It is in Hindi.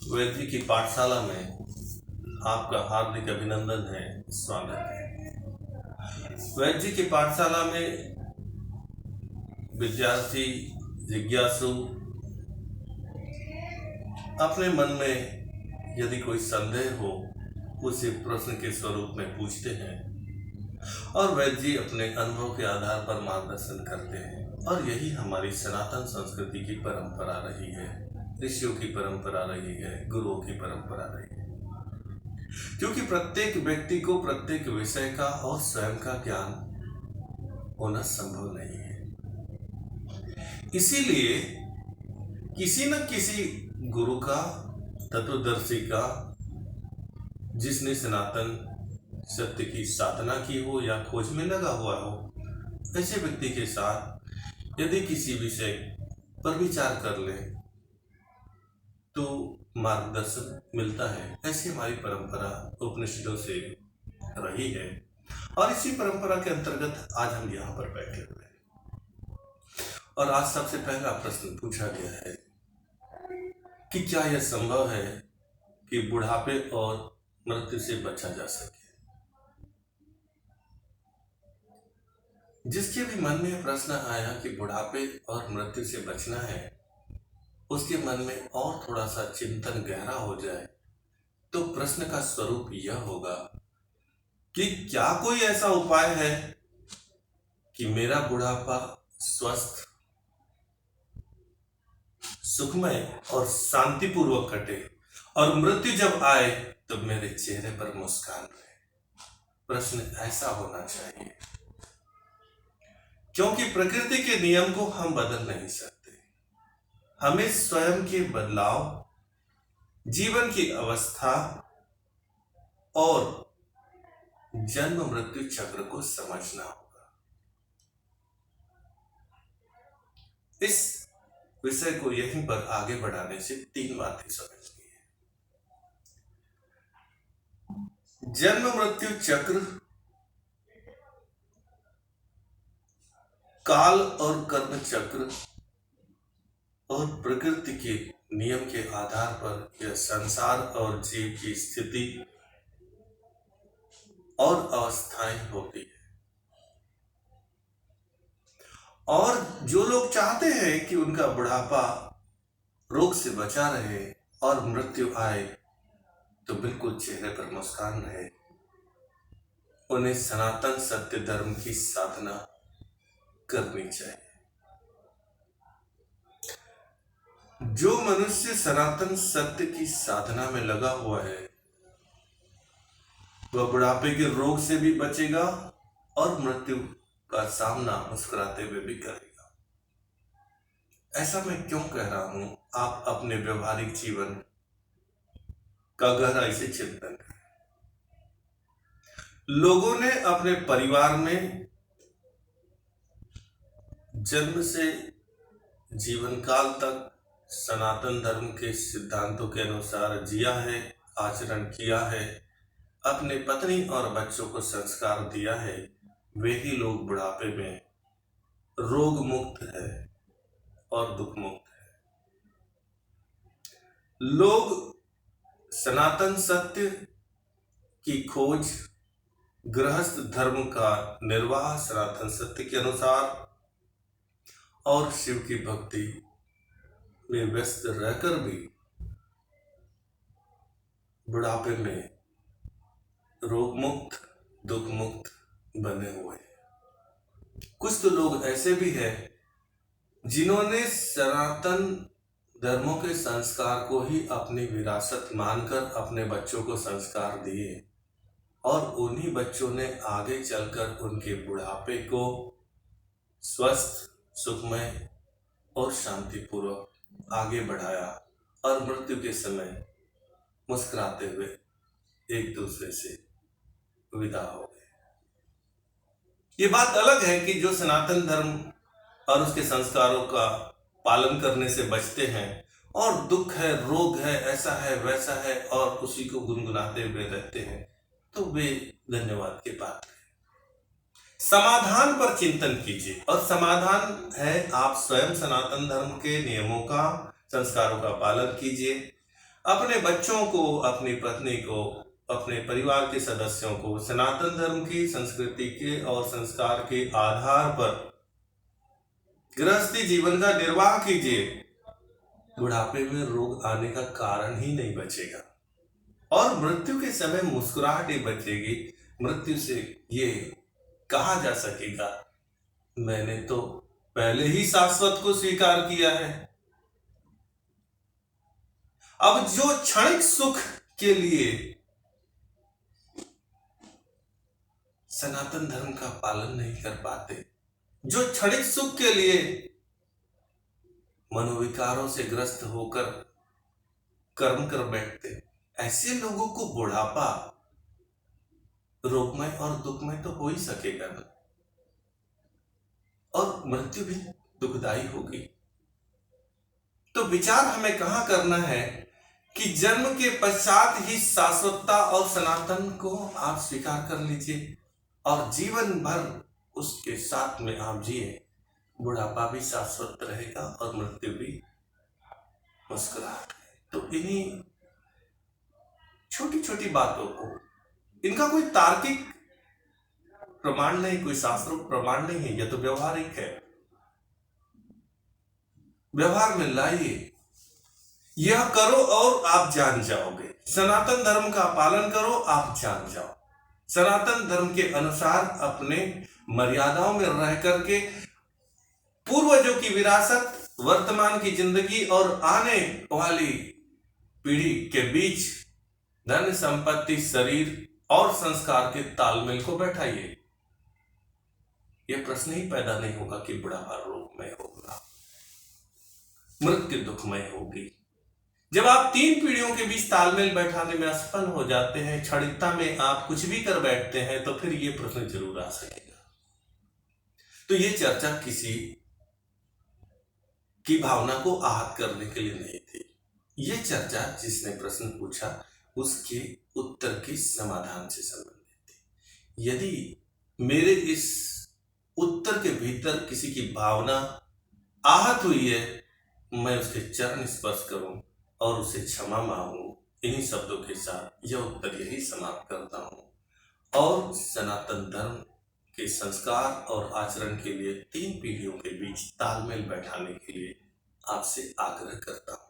वैद्य की पाठशाला में आपका हार्दिक अभिनंदन है, स्वागत है। वैद्य की पाठशाला में विद्यार्थी जिज्ञासु अपने मन में यदि कोई संदेह हो उसे प्रश्न के स्वरूप में पूछते हैं और वैद्य अपने अनुभव के आधार पर मार्गदर्शन करते हैं। और यही हमारी सनातन संस्कृति की परंपरा रही है, ऋषियों की परंपरा रही है, गुरुओं की परंपरा रही है। क्योंकि प्रत्येक व्यक्ति को प्रत्येक विषय का और स्वयं का ज्ञान होना संभव नहीं है। इसीलिए किसी न किसी गुरु का, तत्वदर्शी का, जिसने सनातन सत्य की साधना की हो या खोज में लगा हुआ हो, ऐसे व्यक्ति के साथ यदि किसी विषय पर विचार कर ले तो मार्गदर्शन मिलता है। ऐसी हमारी परंपरा उपनिषदों से रही है और इसी परंपरा के अंतर्गत आज हम यहाँ पर बैठे हुए हैं। और आज सबसे पहला प्रश्न पूछा गया है कि क्या यह संभव है कि बुढ़ापे और मृत्यु से बचा जा सके। जिसके भी मन में प्रश्न आया कि बुढ़ापे और मृत्यु से बचना है, उसके मन में और थोड़ा सा चिंतन गहरा हो जाए तो प्रश्न का स्वरूप यह होगा कि क्या कोई ऐसा उपाय है कि मेरा बुढ़ापा स्वस्थ, सुखमय और शांतिपूर्वक कटे और मृत्यु जब आए तो मेरे चेहरे पर मुस्कान रहे। प्रश्न ऐसा होना चाहिए, क्योंकि प्रकृति के नियम को हम बदल नहीं सकते। हमें स्वयं के बदलाव, जीवन की अवस्था और जन्म मृत्यु चक्र को समझना होगा। इस विषय को यहीं पर आगे बढ़ाने से तीन बातें समझनी है। जन्म मृत्यु चक्र, काल और कर्म चक्र और प्रकृति के नियम के आधार पर यह संसार और जीव की स्थिति और अवस्थाएं होती है। और जो लोग चाहते हैं कि उनका बुढ़ापा रोग से बचा रहे और मृत्यु आए तो बिल्कुल चेहरे पर मुस्कान रहे, उन्हें सनातन सत्य धर्म की साधना करनी चाहिए। जो मनुष्य सनातन सत्य की साधना में लगा हुआ है वह बुढ़ापे के रोग से भी बचेगा और मृत्यु का सामना मुस्कुराते हुए भी करेगा। ऐसा मैं क्यों कह रहा हूं, आप अपने व्यवहारिक जीवन का गहराई से चिंतन करें। लोगों ने अपने परिवार में जन्म से जीवन काल तक सनातन धर्म के सिद्धांतों के अनुसार जिया है, आचरण किया है, अपने पत्नी और बच्चों को संस्कार दिया है। वे ही लोग बुढ़ापे में रोग मुक्त है और दुख मुक्त है। लोग सनातन सत्य की खोज, गृहस्थ धर्म का निर्वाह सनातन सत्य के अनुसार और शिव की भक्ति में व्यस्त रहकर भी बुढ़ापे में रोग मुक्त, दुख मुक्त बने हुए हैं। कुछ तो लोग ऐसे भी हैं जिन्होंने सनातन धर्मों के संस्कार को ही अपनी विरासत मानकर अपने बच्चों को संस्कार दिए और उन्हीं बच्चों ने आगे चलकर उनके बुढ़ापे को स्वस्थ, सुखमय और शांतिपूर्वक आगे बढ़ाया और मृत्यु के समय मुस्कुराते हुए एक दूसरे से विदा हो गए। ये बात अलग है कि जो सनातन धर्म और उसके संस्कारों का पालन करने से बचते हैं और दुख है, रोग है, ऐसा है, वैसा है और उसी को गुनगुनाते हुए रहते हैं, तो वे धन्यवाद के पात्र हैं। समाधान पर चिंतन कीजिए और समाधान है आप स्वयं सनातन धर्म के नियमों का, संस्कारों का पालन कीजिए अपने बच्चों को, अपनी पत्नी को, अपने परिवार के सदस्यों को सनातन धर्म की संस्कृति के और संस्कार के आधार पर गृहस्थी जीवन का निर्वाह कीजिए। बुढ़ापे में रोग आने का कारण ही नहीं बचेगा और मृत्यु के समय मुस्कुराहट ही बचेगी। मृत्यु से ये कहा जा सकेगा, मैंने तो पहले ही शाश्वत को स्वीकार किया है। अब जो क्षणिक सुख के लिए सनातन धर्म का पालन नहीं कर पाते, जो क्षणिक सुख के लिए मनोविकारों से ग्रस्त होकर कर्म कर बैठते, ऐसे लोगों को बुढ़ापा रोगमय और दुखमय तो हो ही सकेगा ना, और मृत्यु भी दुखदाई होगी। तो विचार हमें कहां करना है कि जन्म के पश्चात ही शाश्वतता और सनातन को आप स्वीकार कर लीजिए और जीवन भर उसके साथ में आप जिए। बुढ़ापा भी शाश्वत रहेगा और मृत्यु भी मुस्कुराहट है। तो इन्हीं छोटी छोटी बातों को, इनका कोई तार्किक प्रमाण नहीं, कोई शास्त्रोक्त प्रमाण नहीं है, यह तो व्यवहारिक है। व्यवहार में लाइए, यह करो और आप जान जाओगे। सनातन धर्म का पालन करो, आप जान जाओ। सनातन धर्म के अनुसार अपने मर्यादाओं में रह करके पूर्वजों की विरासत, वर्तमान की जिंदगी और आने वाली पीढ़ी के बीच धन संपत्ति, शरीर और संस्कार के तालमेल को बैठाइए। यह प्रश्न ही पैदा नहीं होगा कि बुढ़ापा रोगमय होगा, मृत्यु दुखमय होगी। जब आप 3 पीढ़ियों के बीच तालमेल बैठाने में असफल हो जाते हैं, क्षणिकता में आप कुछ भी कर बैठते हैं, तो फिर यह प्रश्न जरूर आ सकेगा। तो यह चर्चा किसी की भावना को आहत करने के लिए नहीं थी। यह चर्चा जिसने प्रश्न पूछा उसके उत्तर के समाधान से संबंधित थी। यदि मेरे इस उत्तर के भीतर किसी की भावना आहत हुई है, मैं उसके चरण स्पर्श करूं और उसे क्षमा मांगूं। इन्हीं शब्दों के साथ यह उत्तर यही समाप्त करता हूं और सनातन धर्म के संस्कार और आचरण के लिए 3 पीढ़ियों के बीच तालमेल बैठाने के लिए आपसे आग्रह करता हूं।